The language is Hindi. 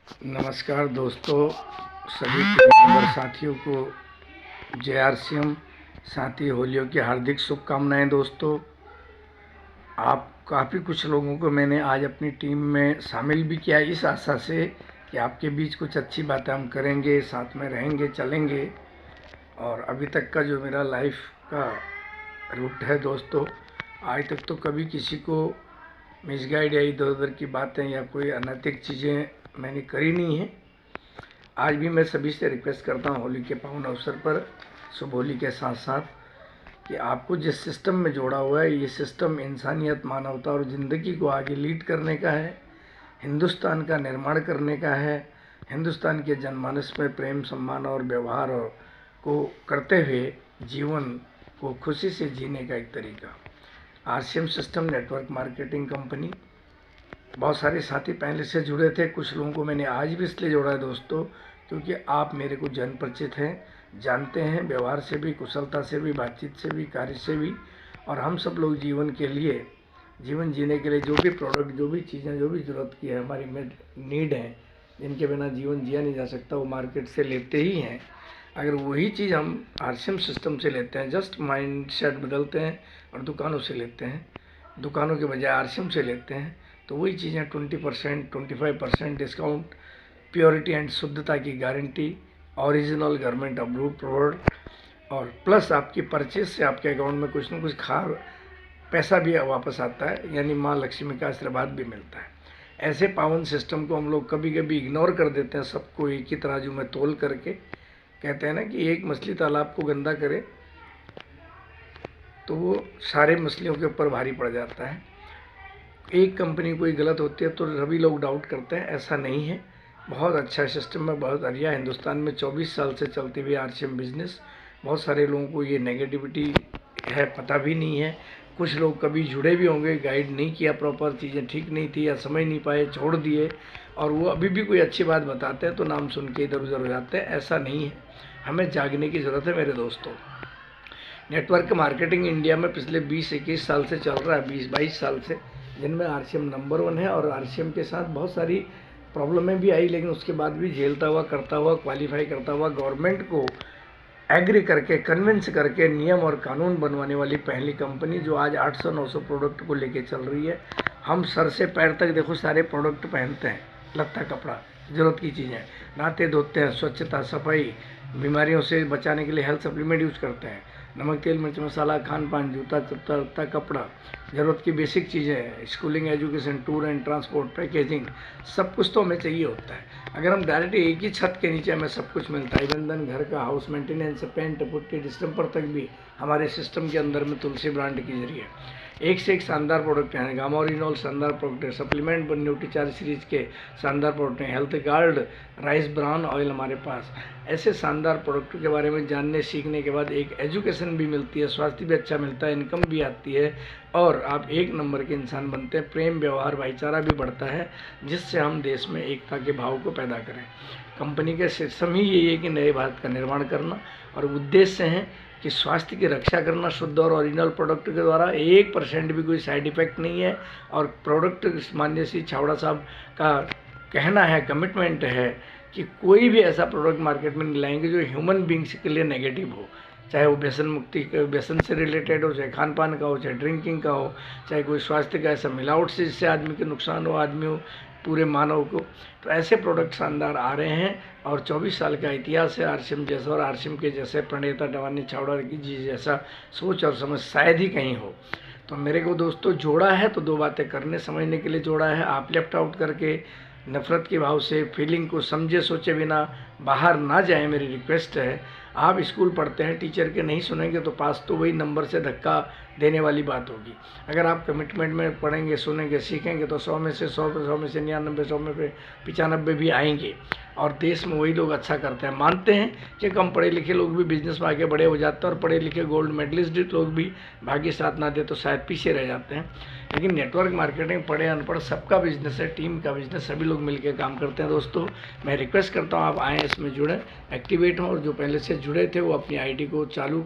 नमस्कार दोस्तों, सभी टीम मेंबर साथियों को जय आरसीएम। साथ ही होलियों की हार्दिक शुभकामनाएं। दोस्तों, आप काफ़ी कुछ लोगों को मैंने आज अपनी टीम में शामिल भी किया इस आशा से कि आपके बीच कुछ अच्छी बातें हम करेंगे, साथ में रहेंगे, चलेंगे। और अभी तक का जो मेरा लाइफ का रूट है दोस्तों, आज तक तो कभी किसी को मिसगाइड या इधर उधर की बातें या कोई अनैतिक चीज़ें मैंने करी नहीं है। आज भी मैं सभी से रिक्वेस्ट करता हूँ होली के पावन अवसर पर, शुभ होली के साथ साथ, कि आपको जिस सिस्टम में जोड़ा हुआ है, ये सिस्टम इंसानियत, मानवता और ज़िंदगी को आगे लीड करने का है, हिंदुस्तान का निर्माण करने का है, हिंदुस्तान के जनमानस में प्रेम, सम्मान और व्यवहार को करते हुए जीवन को खुशी से जीने का एक तरीका। RCM system network marketing company. बहुत सारे साथी पहले से जुड़े थे, कुछ लोगों को मैंने आज भी इसलिए जोड़ा है दोस्तों, क्योंकि आप मेरे को जन परिचित हैं, जानते हैं, व्यवहार से भी, कुशलता से भी, बातचीत से भी, कार्य से भी। और हम सब लोग जीवन के लिए, जीवन जीने के लिए जो भी प्रोडक्ट, जो भी चीज़ें, जो भी ज़रूरत की है, हमारी नीड है, जिनके बिना जीवन जिया नहीं जा सकता, वो मार्केट से लेते ही हैं। अगर वही चीज़ हम आरसीएम सिस्टम से लेते हैं, जस्ट माइंड सेट बदलते हैं और दुकानों से लेते हैं, दुकानों के बजाय आरसीएम से लेते हैं, तो वही चीज़ें 20%, 25% डिस्काउंट, प्योरिटी एंड शुद्धता की guarantee, original government approve product, और प्लस आपकी परचेज से आपके अकाउंट में कुछ ना कुछ पैसा भी वापस आता है, यानी माँ लक्ष्मी का आशीर्वाद भी मिलता है। ऐसे पावन सिस्टम को हम लोग कभी कभी इग्नोर कर देते हैं, सबको एक ही तराजू में तोल करके। कहते हैं ना कि एक मछली तालाब को गंदा करे तो वो सारे मछलियों के ऊपर भारी पड़ जाता है। एक कंपनी कोई गलत होती है तो सभी लोग डाउट करते हैं, ऐसा नहीं है। बहुत अच्छा सिस्टम है, बहुत बढ़िया। हिंदुस्तान में 24 साल से चलती हुई आरसीएम बिजनेस, बहुत सारे लोगों को ये नेगेटिविटी है, पता भी नहीं है। कुछ लोग कभी जुड़े भी होंगे, गाइड नहीं किया प्रॉपर, चीज़ें ठीक नहीं थी या समझ नहीं पाए, छोड़ दिए, और वो अभी भी कोई अच्छी बात बताते हैं तो नाम सुन के इधर उधर हो जाते हैं। ऐसा नहीं है, हमें जागने की ज़रूरत है मेरे दोस्तों। नेटवर्क मार्केटिंग इंडिया में पिछले 20-21 साल से चल रहा है, 20-22 साल से, जिनमें आरसीएम नंबर 1 है। और आरसीएम के साथ बहुत सारी प्रॉब्लमें भी आई, लेकिन उसके बाद भी झेलता हुआ, करता हुआ, क्वालिफाई करता हुआ, गवर्नमेंट को एग्री करके, कन्विंस करके नियम और कानून बनवाने वाली पहली कंपनी, जो आज 800-900 प्रोडक्ट को लेके चल रही है। हम सर से पैर तक देखो सारे प्रोडक्ट पहनते हैं, लत्ता कपड़ा, ज़रूरत की चीज़ें, नहाते धोते हैं, स्वच्छता, सफाई, बीमारियों से बचाने के लिए हेल्थ सप्लीमेंट यूज़ करते हैं, नमक, तेल, मिर्च, मसाला, खान पान, जूता, चप्पल, लत्ता, कपड़ा, ज़रूरत की बेसिक चीज़ें, schooling, education, tour and transport, packaging, सब कुछ तो हमें चाहिए होता है। अगर हम डायरेक्ट एक ही छत के नीचे हमें सब कुछ मिलता है, ईंधन, घर का, house maintenance, paint, putty, distemper तक भी हमारे सिस्टम के अंदर में तुलसी ब्रांड के जरिए एक से एक शानदार प्रोडक्ट हैं। गामा ओरिजिनल शानदार प्रोडक्ट है, सप्लीमेंट बन न्यूट्रीचार्ज सीरीज के शानदार प्रोडक्ट हैं, health guard, rice brown oil हमारे पास। ऐसे शानदार प्रोडक्ट के बारे में जानने सीखने के बाद एक एजुकेशन भी मिलती है, स्वास्थ्य भी अच्छा मिलता है, इनकम भी आती है, और आप एक नंबर के इंसान बनते हैं। प्रेम, व्यवहार, भाईचारा भी बढ़ता है, जिससे हम देश में एकता के भाव को पैदा करें। कंपनी के सिस्टम ही यही है कि नए भारत का निर्माण करना, और उद्देश्य हैं कि स्वास्थ्य की रक्षा करना शुद्ध और ओरिजिनल प्रोडक्ट के द्वारा। 1% भी कोई साइड इफ़ेक्ट नहीं है। और प्रोडक्ट, माननीय श्री छावड़ा साहब का कहना है, कमिटमेंट है कि कोई भी ऐसा प्रोडक्ट मार्केट में नहीं लाएंगे जो ह्यूमन बींग्स के लिए नेगेटिव हो, चाहे वो व्यसन मुक्ति, व्यसन से रिलेटेड हो, चाहे खान पान का हो, चाहे ड्रिंकिंग का हो, चाहे कोई स्वास्थ्य का ऐसा मिलावट से जिससे आदमी के नुकसान हो, आदमी हो, पूरे मानव को। तो ऐसे प्रोडक्ट शानदार आ रहे हैं, और 24 साल का इतिहास है आरसीएम जैसा, और आरसीएम के जैसे प्रणेता डवानी छावड़ा जी जैसा सोच और समझ शायद ही कहीं हो। तो मेरे को दोस्तों जोड़ा है तो दो बातें करने समझने के लिए जोड़ा है। आप लेफ्ट आउट करके नफ़रत के भाव से फीलिंग को समझे सोचे बिना बाहर ना जाए, मेरी रिक्वेस्ट है। आप स्कूल पढ़ते हैं, टीचर के नहीं सुनेंगे तो पास तो वही नंबर से धक्का देने वाली बात होगी। अगर आप कमिटमेंट में पढ़ेंगे, सुनेंगे, सीखेंगे तो 100 में से 100, 100 में से 99, 100 में से 95 भी आएंगे। और देश में वही लोग अच्छा करते हैं। मानते हैं कि कम पढ़े लिखे लोग भी बिजनेस में आगे बड़े हो जाते हैं, और पढ़े लिखे गोल्ड मेडलिस्ट लोग भी भाग्य साथ ना दे तो शायद पीछे रह जाते हैं। लेकिन नेटवर्क मार्केटिंग पढ़े अनपढ़ सबका बिजनेस है, टीम का बिजनेस, सभी लोग मिलकर काम करते हैं। दोस्तों, मैं रिक्वेस्ट करता हूँ आप आएँ, इसमें जुड़ें, एक्टिवेट हों, और जो पहले से जुड़े थे वो अपनी आईडी को चालू